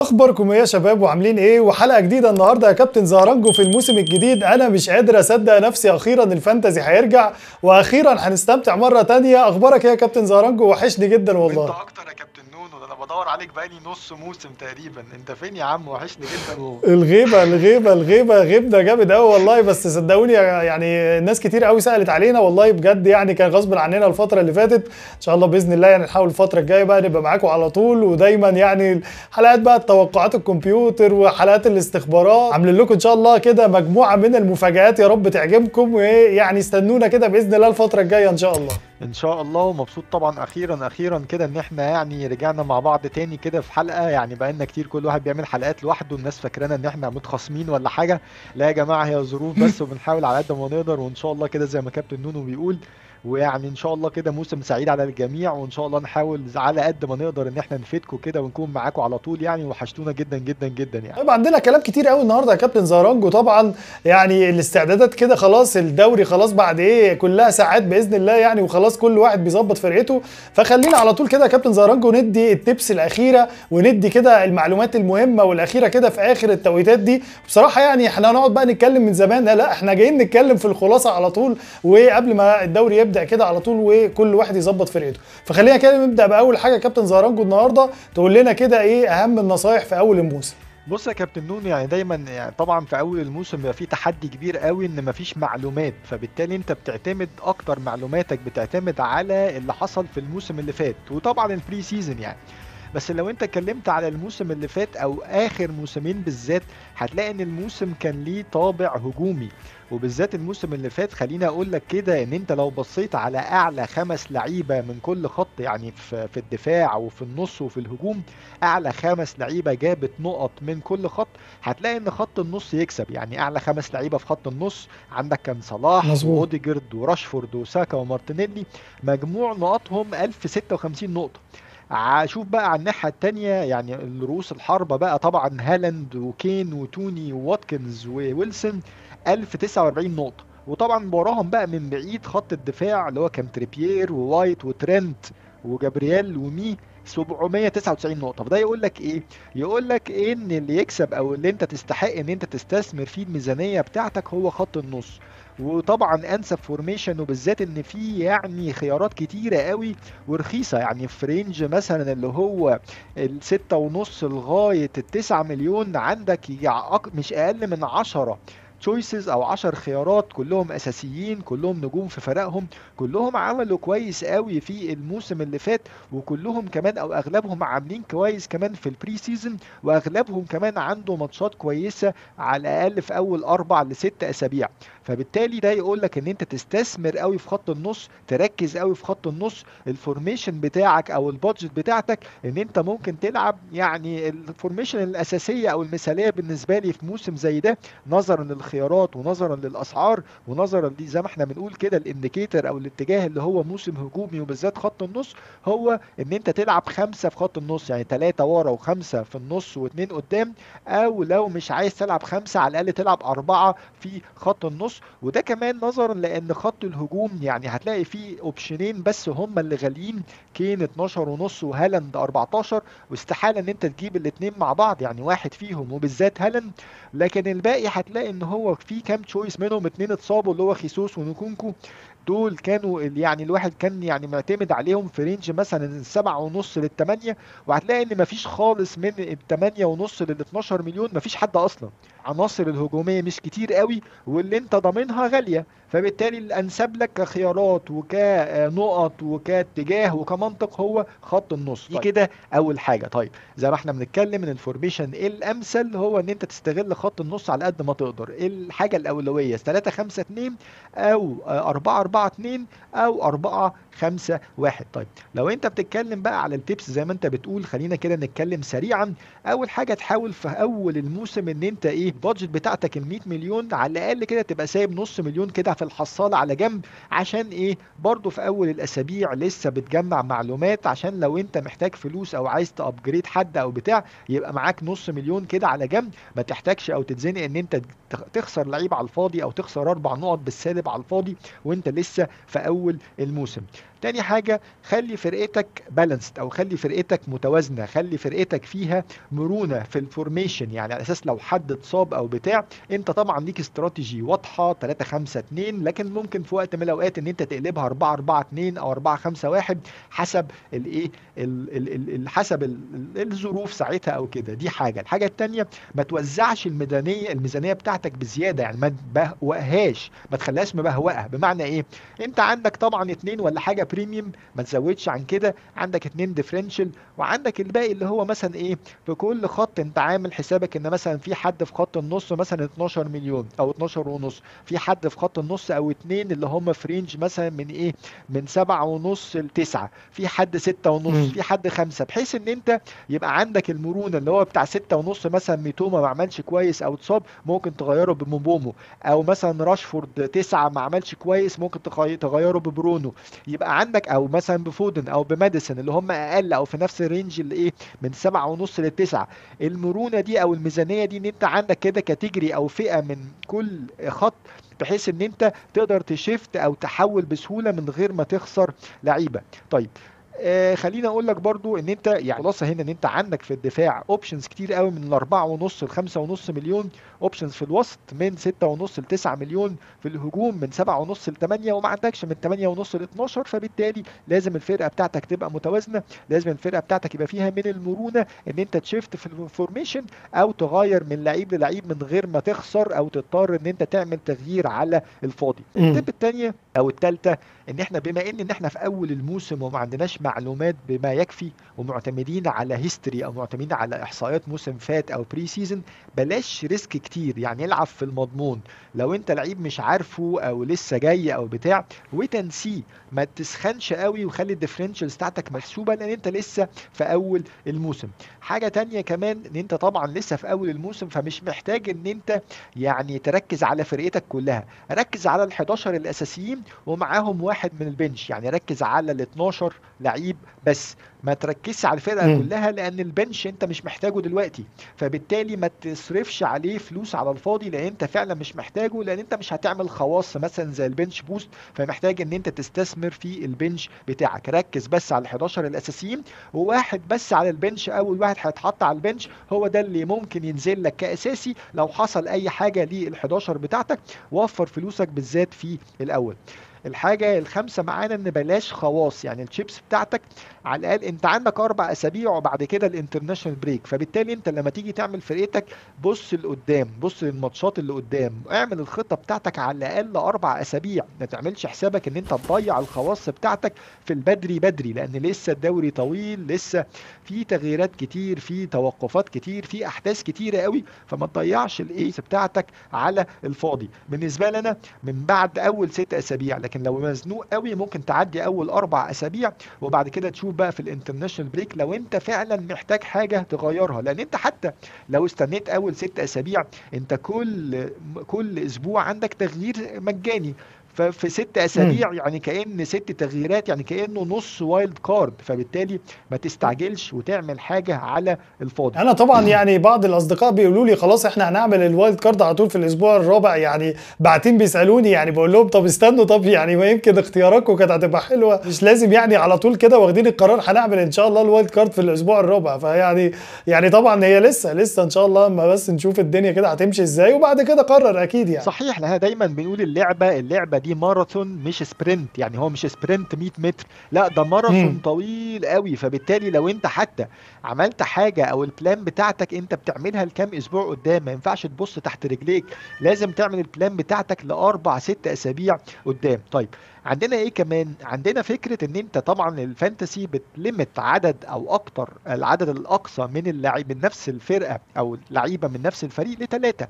اخباركم ايه يا شباب وعاملين ايه؟ وحلقه جديده النهارده يا كابتن زهرانجو في الموسم الجديد. انا مش قادر اصدق نفسي، اخيرا الفانتزي هيرجع واخيرا هنستمتع مره تانية. اخبارك ايه يا كابتن زهرانجو؟ وحشني جدا وانت والله. اكتر يا كابتن نونو، ده انا بدور عليك بقالي نص موسم تقريبا. انت فين يا عم؟ وحشني جدا الغيبه غيبنا جامد قوي والله، بس صدقوني يعني ناس كتير قوي سالت علينا والله بجد، يعني كان غصب عننا الفتره اللي فاتت. ان شاء الله باذن الله يعني نحاول الفتره الجايه بقى نبقى معاكم على طول، ودايما يعني حلقات بقى التوقعات الكمبيوتر وحلقات الاستخبارات عاملين لكم ان شاء الله كده مجموعه من المفاجآت، يا رب تعجبكم. ويعني استنونا كده باذن الله الفتره الجايه ان شاء الله. ان شاء الله. ومبسوط طبعا اخيرا كده ان احنا يعني رجعنا مع بعض تاني كده في حلقة. يعني بقالنا كتير كل واحد بيعمل حلقات لوحده، الناس فاكرانا ان احنا متخاصمين ولا حاجة. لا يا جماعة، هي ظروف بس، وبنحاول على قد ما نقدر، وان شاء الله كده زي ما كابتن نونو بيقول. ويعني ان شاء الله كده موسم سعيد على الجميع، وان شاء الله نحاول على قد ما نقدر ان احنا نفيدكم كده ونكون معاكم على طول يعني. وحشتونا جدا جدا جدا يعني. طيب عندنا كلام كتير قوي النهارده يا كابتن زهرانجو. طبعا يعني الاستعدادات كده خلاص، الدوري خلاص بعد ايه كلها ساعات باذن الله يعني، وخلاص كل واحد بيظبط فرقته. فخلينا على طول كده يا كابتن زهرانجو ندي التبس الاخيره، وندي كده المعلومات المهمه والاخيره كده في اخر التوقيتات دي. بصراحه يعني احنا هنقعد بقى نتكلم من زمان، لا احنا جايين نتكلم في الخلاصه على طول، وقبل ما الدوري يبدا كده على طول وكل واحد يظبط فرقته. فخلينا كده نبدا باول حاجه. كابتن زهرانجو النهارده تقول لنا كده ايه اهم النصايح في اول الموسم؟ بص يا كابتن نون، يعني دايما يعني طبعا في اول الموسم بيبقى فيه تحدي كبير قوي ان مفيش معلومات، فبالتالي انت بتعتمد اكتر، معلوماتك بتعتمد على اللي حصل في الموسم اللي فات، وطبعا البري سيزون يعني. بس لو انت اتكلمت على الموسم اللي فات او اخر موسمين بالذات، هتلاقي ان الموسم كان ليه طابع هجومي. وبالذات الموسم اللي فات، خليني اقول لك كده ان انت لو بصيت على اعلى 5 لعيبه من كل خط، يعني في الدفاع وفي النص وفي الهجوم، اعلى 5 لعيبه جابت نقط من كل خط، هتلاقي ان خط النص يكسب. يعني اعلى 5 لعيبه في خط النص عندك كان صلاح مظبوط. واوديجارد وراشفورد وساكا ومارتينيلي، مجموع نقطهم 1056 نقطه. شوف بقى على الناحية التانية، يعني الرؤوس الحربة بقى طبعا هالاند وكين وتوني وواتكنز وويلسون 1049 نقطة. وطبعا وراهم بقى من بعيد خط الدفاع اللي هو كان تريبيير ووايت وترنت وجابرييل ومي 799 نقطة. فده يقول لك ايه؟ يقول لك إيه؟ ان اللي يكسب او اللي انت تستحق ان انت تستثمر فيه الميزانية بتاعتك هو خط النص. وطبعا انسب فورميشن، وبالذات ان في يعني خيارات كتيرة قوي ورخيصة، يعني في رينج مثلا اللي هو ال6.5 لغاية ال9 مليون، عندك مش اقل من 10 تشويسز او 10 خيارات، كلهم اساسيين، كلهم نجوم في فرقهم، كلهم عملوا كويس قوي في الموسم اللي فات، وكلهم كمان او اغلبهم عاملين كويس كمان في البري سيزون، واغلبهم كمان عنده ماتشات كويسة على الاقل في اول 4 ل6 اسابيع. فبالتالي ده يقول لك ان انت تستثمر قوي في خط النص، تركز قوي في خط النص. الفورميشن بتاعك او البادجت بتاعتك ان انت ممكن تلعب يعني الفورميشن الاساسيه او المثاليه بالنسبه لي في موسم زي ده، نظرا للخيارات ونظرا للاسعار ونظرا زي ما احنا بنقول كده الانديكيتور او الاتجاه اللي هو موسم هجومي وبالذات خط النص، هو ان انت تلعب 5 في خط النص، يعني 3 ورا وخمسة في النص واثنين قدام. او لو مش عايز تلعب 5، على الاقل تلعب 4 في خط النص. وده كمان نظرا لان خط الهجوم يعني هتلاقي فيه اوبشنين بس هم اللي غاليين، كين 12 ونص وهالاند 14، واستحالة ان انت تجيب الاتنين مع بعض، يعني واحد فيهم وبالذات هالاند. لكن الباقي هتلاقي ان هو في كام تشويس منهم، اتنين اتصابوا اللي هو خيسوس ونكونكو. دول كانوا يعني الواحد كان يعني معتمد عليهم في رينج مثلا 7.5 ل8، وهتلاقي ان مفيش خالص من ال8.5 ل12 مليون، مفيش حد اصلا. عناصر الهجومية مش كتير قوي، واللي انت ضامنها غالية، فبالتالي الانسب لك كخيارات وكنقط وكاتجاه وكمنطق هو خط النص. دي كده اول حاجة. طيب زي ما احنا بنتكلم ان الفورميشن الامثل هو ان انت تستغل خط النص على قد ما تقدر. الحاجة الاولوية 3-5-2 او 4-4-2 او 4-5-1. طيب لو انت بتتكلم بقى على التيبس زي ما انت بتقول، خلينا كده نتكلم سريعا. اول حاجة تحاول في اول الموسم ان انت ايه، البادجت بتاعتك ال 100 مليون على الاقل كده تبقى سايب نص مليون كده في الحصالة على جنب، عشان ايه؟ برضو في اول الاسابيع لسه بتجمع معلومات، عشان لو انت محتاج فلوس او عايز تابجريد حد او بتاع، يبقى معاك نص مليون كده على جنب، ما تحتاجش او تتزنق ان انت تخسر لعيب على الفاضي او تخسر 4 نقط بالسالب على الفاضي وانت لسه في اول الموسم. تاني حاجه خلي فرقتك بالانسد، او خلي فرقتك متوازنه، خلي فرقتك فيها مرونه في الفورميشن، يعني على اساس لو حد اتصاب او بتاع انت طبعا ليك استراتيجي واضحه 3 5 2، لكن ممكن في وقت من الاوقات ان انت تقلبها 4 4 2 او 4 5 1 حسب الايه حسب الظروف ساعتها او كده. دي حاجه. الحاجه التانيه ما توزعش الميزانيه بتاعتك بزياده، يعني ما تبهوأهاش، ما تخليهاش مبهوأه. بمعنى ايه؟ انت عندك طبعا اتنين ولا حاجه بريميوم، ما تزودش عن كده، عندك اتنين ديفرنشال، وعندك الباقي اللي هو مثلا ايه، في كل خط انت عامل حسابك ان مثلا في حد في خط النص مثلا 12 مليون او 12 ونص، في حد في خط النص او اتنين اللي هم في رينج مثلا من ايه، من 7 ونص ل 9، في حد 6 ونص، امم. في حد 5، بحيث ان انت يبقى عندك المرونه. اللي هو بتاع 6 ونص مثلا ميتوما ما عملش كويس او اتصاب، ممكن تغيره بمومبومو، او مثلا راشفورد 9 ما عملش كويس، ممكن تغيره ببرونو. يبقى عندك، او مثلا بفودن او بماديسون اللي هم اقل او في نفس الرينج اللي ايه، من 7 ونص ل 9. المرونه دي او الميزانيه دي ان انت عندك كده كاتيجري او فئه من كل خط، بحيث ان انت تقدر تشيفت او تحول بسهوله من غير ما تخسر لعيبه. طيب خليني اقول لك برضو ان انت يعني خلاصه هنا ان انت عندك في الدفاع اوبشنز كتير قوي، من الاربعة ونص لخمسة ونص مليون، اوبشنز في الوسط من 6 ونص ل9 مليون، في الهجوم من 7 ونص ل8، وما عندكش من 8 ونص ل12. فبالتالي لازم الفرقه بتاعتك تبقى متوازنه، لازم الفرقه بتاعتك يبقى فيها من المرونه ان انت تشيفت في الفورميشن او تغير من لعيب للعيب من غير ما تخسر او تضطر ان انت تعمل تغيير على الفاضي. التip الثانيه او الثالثه، ان احنا بما ان احنا في اول الموسم وما عندناش معلومات بما يكفي، ومعتمدين على هيستوري او معتمدين على احصائيات موسم فات او بري سيزون، بلاش ريسك كتير، يعني العب في المضمون. لو انت لعيب مش عارفه او لسه جاي او بتاع، ويت اند سي، ما تسخنش قوي وخلي الديفرنشالز بتاعتك محسوبه، لان انت لسه في اول الموسم. حاجه تانية كمان، ان انت طبعا لسه في اول الموسم، فمش محتاج ان انت يعني تركز على فرقتك كلها، ركز على ال11 الاساسيين ومعاهم واحد من البنش، يعني ركز على ال12 لعيب بس، ما تركزش على الفرقه امم. كلها، لان البنش انت مش محتاجه دلوقتي. فبالتالي ما تصرفش عليه فلوس على الفاضي، لان انت فعلا مش محتاجه، لان انت مش هتعمل خواص مثلا زي البنش بوست، فمحتاج ان انت تستثمر في البنش بتاعك. ركز بس على ال11 الاساسيين، وواحد بس على البنش، اول واحد هيتحط على البنش هو ده اللي ممكن ينزل لك كاساسي لو حصل اي حاجه لل11 بتاعتك. وفر فلوسك بالذات في الاول. الحاجة الخامسة معانا ان بلاش خواص، يعني الشيبس بتاعتك على الاقل انت عندك 4 اسابيع وبعد كده الانترناشونال بريك، فبالتالي انت لما تيجي تعمل فرقتك بص لقدام، بص للماتشات اللي قدام، اعمل الخطة بتاعتك على الاقل 4 اسابيع، ما تعملش حسابك ان انت تضيع الخواص بتاعتك في البدري بدري، لان لسه الدوري طويل، لسه في تغييرات كتير، في توقفات كتير، في احداث كتيرة قوي، فما تضيعش الايس بتاعتك على الفاضي. بالنسبة لنا من بعد اول 6 اسابيع، لكن لو مزنوق قوي ممكن تعدي اول 4 اسابيع، وبعد كده تشوف بقى في الانترناشونال بريك لو انت فعلا محتاج حاجة تغيرها. لان انت حتى لو استنيت اول 6 اسابيع، انت كل اسبوع عندك تغيير مجاني، ففي 6 اسابيع يعني كأن 6 تغييرات، يعني كأنه نص وايلد كارد، فبالتالي ما تستعجلش وتعمل حاجة على الفاضي. انا طبعا يعني بعض الاصدقاء بيقولوا لي خلاص احنا هنعمل الوايلد كارد على طول في الاسبوع الرابع، يعني باعتين بيسالوني، يعني بقول لهم طب استنوا، طب يعني ما يمكن اختياراتكم كانت هتبقى حلوه، مش لازم يعني على طول كده واخدين القرار هنعمل ان شاء الله الوايلد كارد في الاسبوع الرابع. فيعني طبعا هي لسه ان شاء الله، اما بس نشوف الدنيا كده هتمشي ازاي وبعد كده قرر اكيد يعني. صحيح، لها دايما بنقول اللعبة دي ماراثون مش سبرنت، يعني هو مش سبرنت 100 متر، لا ده ماراثون امم. طويل قوي. فبالتالي لو انت حتى عملت حاجة او البلان بتاعتك انت بتعملها لكام اسبوع قدام، ما ينفعش تبص تحت رجليك، لازم تعمل البلان بتاعتك ل4 6 اسابيع قدام. طيب عندنا ايه كمان؟ عندنا فكرة ان انت طبعا الفانتسي بتلمت عدد او اكتر، العدد الاقصى من اللاعب من نفس الفرقة او لعيبة من نفس الفريق ل3،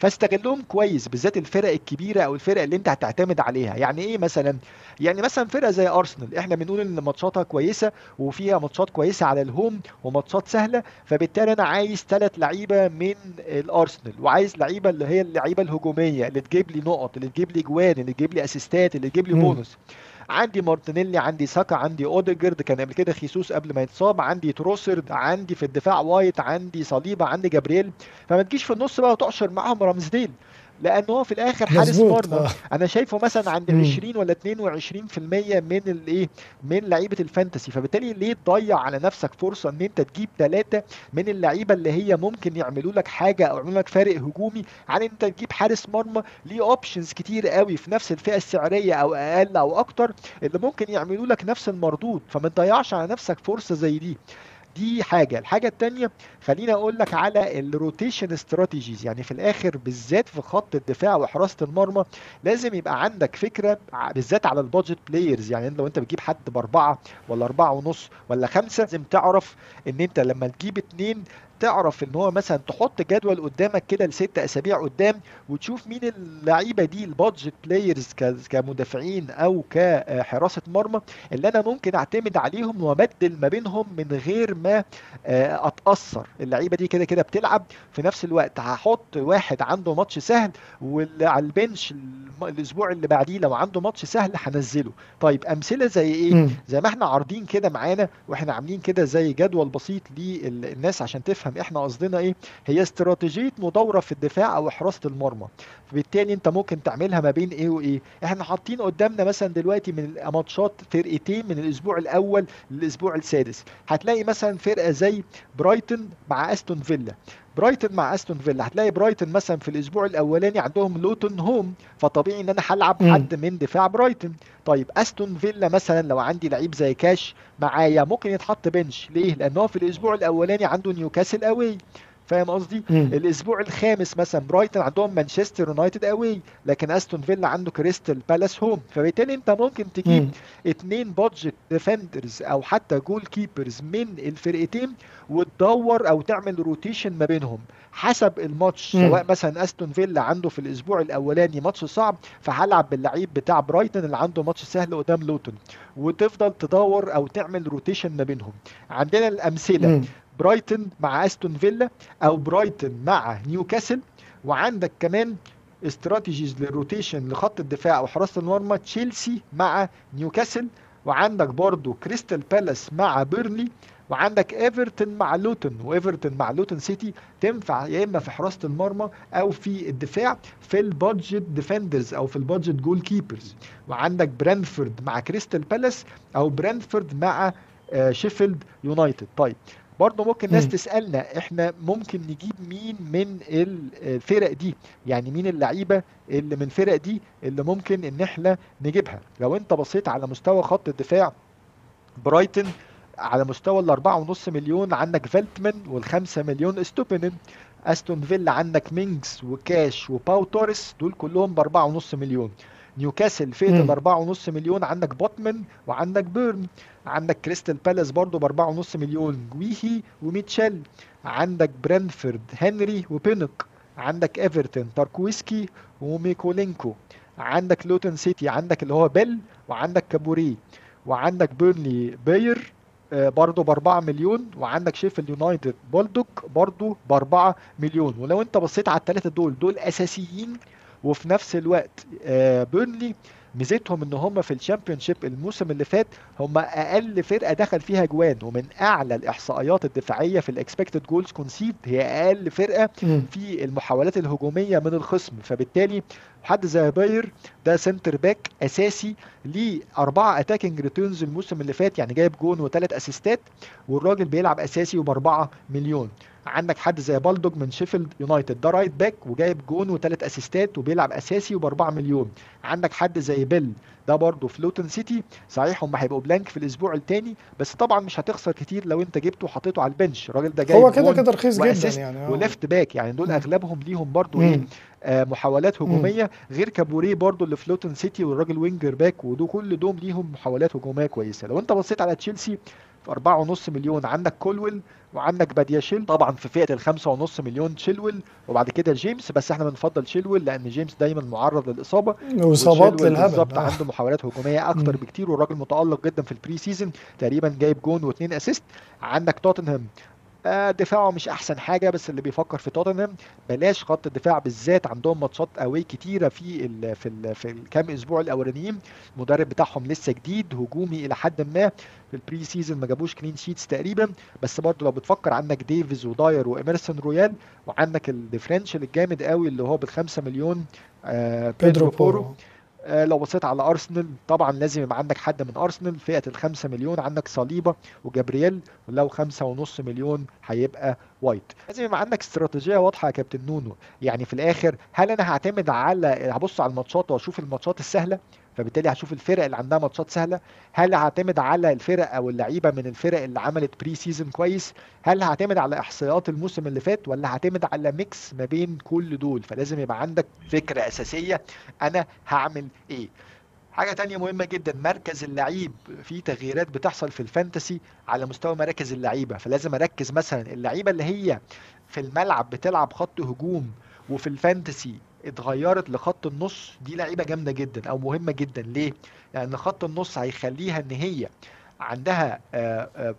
فاستغلهم كويس، بالذات الفرق الكبيره او الفرق اللي انت هتعتمد عليها. يعني ايه مثلا؟ يعني مثلا فرقه زي ارسنال، احنا بنقول ان ماتشاتها كويسه وفيها ماتشات كويسه على الهوم وماتشات سهله، فبالتالي انا عايز 3 لعيبه من الارسنال، وعايز لعيبه اللي هي اللعيبه الهجوميه اللي تجيب لي نقط، اللي تجيب لي جوان، اللي تجيب لي اسيستات، اللي تجيب لي امم. بونص. عندي مارتينيلي، عندي ساكا، عندي اوديجارد، كان قبل كده خيسوس قبل ما يتصاب، عندي تروسرد، عندي في الدفاع وايت، عندي صليبه، عندي جابرييل. فما تجيش في النص بقى وتقشر معاهم رامزديل، لان هو في الاخر حارس مظبوط. مرمى. انا شايفه مثلا عند مم. 20 ولا 22% من الايه، من لعيبه الفانتسي. فبالتالي ليه تضيع على نفسك فرصه ان انت تجيب ثلاثه من اللعيبه اللي هي ممكن يعملوا لك حاجه او يعملوا لك فارق هجومي، عن انت تجيب حارس مرمى ليه اوبشنز كتير قوي في نفس الفئه السعريه او اقل او اكتر، اللي ممكن يعملوا لك نفس المردود. فما تضيعش على نفسك فرصه زي دي. دي حاجة. الحاجة التانية، خليني اقول لك على الروتيشن استراتيجيز. يعني في الاخر بالذات في خط الدفاع وحراسة المرمى لازم يبقى عندك فكرة بالذات على البادجت بلايرز. يعني لو انت بتجيب حد باربعة ولا اربعة ونص ولا خمسة، لازم تعرف ان انت لما تجيب اتنين تعرف ان هو مثلا تحط جدول قدامك كده ل6 اسابيع قدام، وتشوف مين اللعيبه دي البادجت بلايرز كمدافعين او كحراسه مرمى اللي انا ممكن اعتمد عليهم وابدل ما بينهم من غير ما اتاثر. اللعيبه دي كده كده بتلعب، في نفس الوقت هحط واحد عنده ماتش سهل واللي على البنش الاسبوع اللي بعديه لو عنده ماتش سهل هنزله. طيب امثله زي ايه؟ مم. زي ما احنا عارضين كده معانا واحنا عاملين كده زي جدول بسيط للناس عشان تفهم احنا قصدنا ايه. هي استراتيجيه مدوره في الدفاع او حراسه المرمى، فبالتالي انت ممكن تعملها ما بين ايه وايه. احنا حاطين قدامنا مثلا دلوقتي من ماتشات فرقتين من الاسبوع الاول للاسبوع السادس. هتلاقي مثلا فرقه زي برايتون مع استون فيلا. برايتون مع استون فيلا، هتلاقي برايتون مثلا في الاسبوع الاولاني عندهم لوتون هوم، فطبيعي ان انا هلعب مم. حد من دفاع برايتون. طيب استون فيلا مثلا لو عندي لعيب زي كاش معايا ممكن يتحط بنش. ليه؟ لان هو في الاسبوع الاولاني عنده نيوكاسل اوي، فاهم قصدي؟ مم. الاسبوع الخامس مثلا برايتون عندهم مانشستر يونايتد اوي، لكن استون فيلا عنده كريستال بالاس هوم. فبالتالي انت ممكن تجيب مم. اتنين بادجت ديفندرز او حتى جول كيبرز من الفرقتين، وتدور او تعمل روتيشن ما بينهم حسب الماتش. مم. سواء مثلا استون فيلا عنده في الاسبوع الاولاني ماتش صعب، فهلعب باللعيب بتاع برايتون اللي عنده ماتش سهل قدام لوتون، وتفضل تدور او تعمل روتيشن ما بينهم. عندنا الامثله مم. برايتون مع استون فيلا، او برايتون مع نيوكاسل. وعندك كمان استراتيجيز للروتيشن لخط الدفاع او حراسه المرمى تشيلسي مع نيوكاسل. وعندك برضو كريستال بالاس مع بيرنلي. وعندك ايفرتون مع لوتون، وايفرتون مع لوتون سيتي تنفع يا اما في حراسه المرمى او في الدفاع في البادجت ديفندرز او في البادجت جول كيبرز. وعندك برانفورد مع كريستال بالاس، او برانفورد مع شيفيلد يونايتد. طيب برضه ممكن ناس مم. تسألنا احنا ممكن نجيب مين من الفرق دي، يعني مين اللعيبة اللي من الفرق دي اللي ممكن ان احنا نجيبها. لو انت بصيت على مستوى خط الدفاع، برايتون على مستوى ال4.5 مليون عندك فيلتمان، وال5 مليون استوبينن. استون فيلا عندك مينجز وكاش وباو توريس، دول كلهم ب4.5 مليون. نيوكاسل فئة مم. ال4.5 مليون عندك بوتمان وعندك بيرن. عندك كريستال بالاس برضو ب4.5 مليون، جويهي وميتشل. عندك برنفورد هنري وبينك. عندك ايفرتون تاركويسكي وميكولينكو. عندك لوتون سيتي عندك اللي هو بيل، وعندك كابوري. وعندك بيرنلي باير برضه ب4 مليون. وعندك شيفيلد يونايتد بولدوك برضه ب4 مليون. ولو انت بصيت على الثلاثه دول اساسيين، وفي نفس الوقت بيرنلي ميزتهم ان هم في الشامبيونشيب الموسم اللي فات هم اقل فرقه دخل فيها جوان، ومن اعلى الاحصائيات الدفاعيه في الاكسبكتد جولز كونسيد، هي اقل فرقه مم. في المحاولات الهجوميه من الخصم. فبالتالي حد زي باير ده سنتر باك اساسي، ليه 4 اتاكينج ريتيرنز الموسم اللي فات، يعني جايب جون و3 اسيستات، والراجل بيلعب اساسي وب4 مليون. عندك حد زي بالدوج من شيفيلد يونايتد، ده رايت باك وجايب جون و3 اسيستات وبيلعب اساسي وب4 مليون. عندك حد زي بيل، ده برضه في لوتون سيتي. صحيح هم هيبقوا بلانك في الاسبوع الثاني، بس طبعا مش هتخسر كتير لو انت جبته وحطيته على البنش. الراجل ده هو جايب كده جون كده رخيص جدا واسيست يعني. اه. وليفت باك، يعني دول مم. اغلبهم ليهم برضه ايه، مم. محاولات مم. هجوميه، غير كابوري برضو اللي في لوتون سيتي والراجل وينجر باك، ودول كل دوم ليهم محاولات هجوميه كويسه. لو انت بصيت على تشيلسي في 4.5 مليون عندك كولويل وعندك بادياشيل، طبعا في فئه ال5.5 مليون تشيلويل وبعد كده جيمس، بس احنا بنفضل تشيلويل لان جيمس دايما معرض للاصابه. واصابات وتشيلويل للهبل. بالظبط اه. عنده محاولات هجوميه اكتر مم. بكتير، والراجل متالق جدا في البري سيزون، تقريبا جايب جون و2 اسيست. عندك توتنهام دفاعه مش احسن حاجه، بس اللي بيفكر في توتنهام بلاش خط الدفاع بالذات، عندهم ماتشات قوي كتيره في الكام اسبوع الاولانيين. المدرب بتاعهم لسه جديد، هجومي الى حد ما، في البري سيزون ما جابوش كلين شيتس تقريبا. بس برضه لو بتفكر، عندك ديفيز وداير وإميرسون رويال، وعندك الديفرنشال الجامد قوي اللي هو بالخمسة مليون بيدرو بيدرو بورو. بورو. لو بصيت على ارسنال، طبعا لازم يبقى عندك حد من ارسنال، فئة الخمسة مليون عندك صليبة وجابرييل، ولو 5.5 مليون هيبقى وايت. لازم يبقى عندك استراتيجية واضحة يا كابتن نونو. يعني في الاخر، هل انا هعتمد هبص على الماتشات واشوف الماتشات السهلة، فبالتالي هشوف الفرق اللي عندها ماتشات سهلة؟ هل هعتمد على الفرق او اللعيبة من الفرق اللي عملت بري سيزون كويس؟ هل هعتمد على احصائيات الموسم اللي فات، ولا هعتمد على ميكس ما بين كل دول؟ فلازم يبقى عندك فكرة اساسية انا هعمل ايه. حاجة تانية مهمة جدا، مركز اللعيب. في تغييرات بتحصل في الفانتسي على مستوى مراكز اللعيبة، فلازم اركز مثلا اللعيبة اللي هي في الملعب بتلعب خط هجوم وفي الفانتسي اتغيرت لخط النص، دي لعيبة جامدة جدا او مهمة جدا. ليه؟ لان خط النص هيخليها ان هي عندها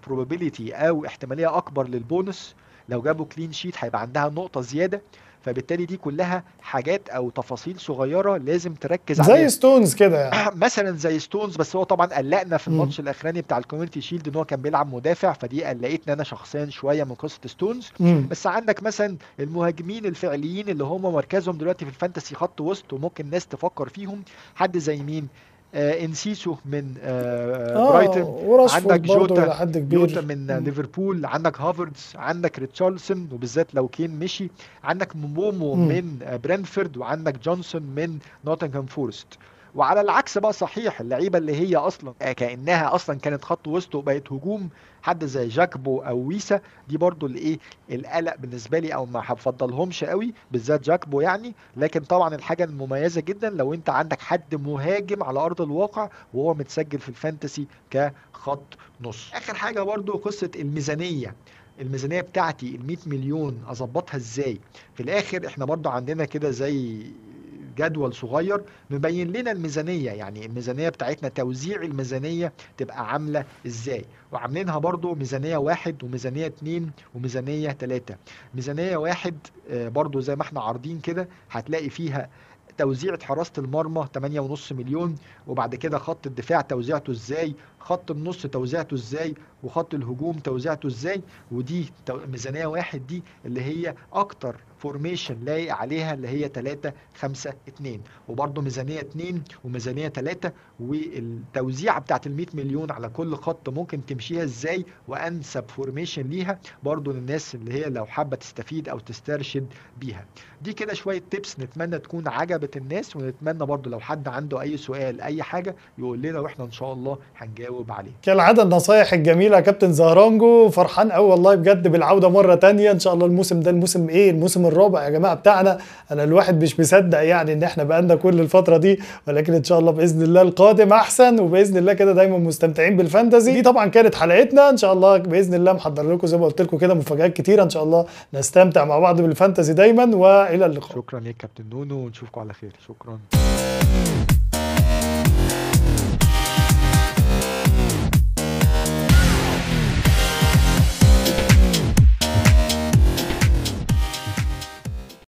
probability او احتمالية اكبر للبونس. لو جابوا كلين شيت هيبقى عندها نقطة زيادة. فبالتالي دي كلها حاجات او تفاصيل صغيره لازم تركز زي عليها. ستونز كده يعني. مثلا زي ستونز، بس هو طبعا قلقنا في مم. الماتش الاخراني بتاع الكوميونتي شيلد ان هو كان بيلعب مدافع، فدي قلقتني انا شخصيا شويه من قصه ستونز. مم. بس عندك مثلا المهاجمين الفعليين اللي هم مركزهم دلوقتي في الفانتسي خط وسط، وممكن الناس تفكر فيهم. حد زي مين؟ انسيسو من برايتون، عندك وراشفورد برضو جوتا الى حد جوتا كبير. من ليفربول، عندك هافرتز، عندك ريتشارلسون وبالذات لو كين مشي، عندك مومو مم. من برنتفورد، وعندك جونسون من نوتنغهام فورست. وعلى العكس بقى صحيح، اللعيبه اللي هي اصلا كانها اصلا كانت خط وسط وبقت هجوم، حد زي جاكبو او ويسا، دي برضو الايه القلق بالنسبه لي، او ما هفضلهمش قوي بالذات جاكبو يعني. لكن طبعا الحاجه المميزه جدا لو انت عندك حد مهاجم على ارض الواقع وهو متسجل في الفانتسي كخط نص. اخر حاجه برضو قصه الميزانيه بتاعتي ال 100 مليون اظبطها ازاي. في الاخر احنا برضو عندنا كده زي جدول صغير مبين لنا الميزانية، يعني الميزانية بتاعتنا توزيع الميزانية تبقى عاملة ازاي. وعاملينها برضو ميزانية 1 وميزانية 2 وميزانية 3. ميزانية 1 برضو زي ما احنا عارضين كده، هتلاقي فيها توزيعة حراسة المرمى 8.5 مليون، وبعد كده خط الدفاع توزيعته ازاي، خط النص توزيعته ازاي، وخط الهجوم توزيعته ازاي. ودي ميزانية 1 دي اللي هي اكتر فورميشن لايق عليها، اللي هي 3-5-2. وبرضه ميزانية 2 وميزانية 3، والتوزيعة بتاعت ال 100 مليون على كل خط ممكن تمشيها ازاي، وانسب فورميشن ليها برضه للناس اللي هي لو حابة تستفيد او تسترشد بيها. دي كده شوية تيبس نتمنى تكون عجبت الناس، ونتمنى برضه لو حد عنده اي سؤال اي حاجة يقول لنا، واحنا ان شاء الله هنجاوب عليه. كالعاده النصايح الجميله يا كابتن زهرانجو، فرحان قوي والله بجد بالعوده مره تانية ان شاء الله. الموسم ده الموسم ايه؟ الموسم الرابع يا جماعه بتاعنا. انا الواحد مش مصدق يعني ان احنا بقالنا كل الفتره دي، ولكن ان شاء الله باذن الله القادم احسن، وباذن الله كده دايما مستمتعين بالفانتزي. دي طبعا كانت حلقتنا، ان شاء الله باذن الله محضر لكم زي ما قلت لكم كده مفاجآت كتيره، ان شاء الله نستمتع مع بعض بالفانتزي دايما، والى اللقاء. شكرا ليك كابتن نونو، ونشوفكم على خير. شكرا.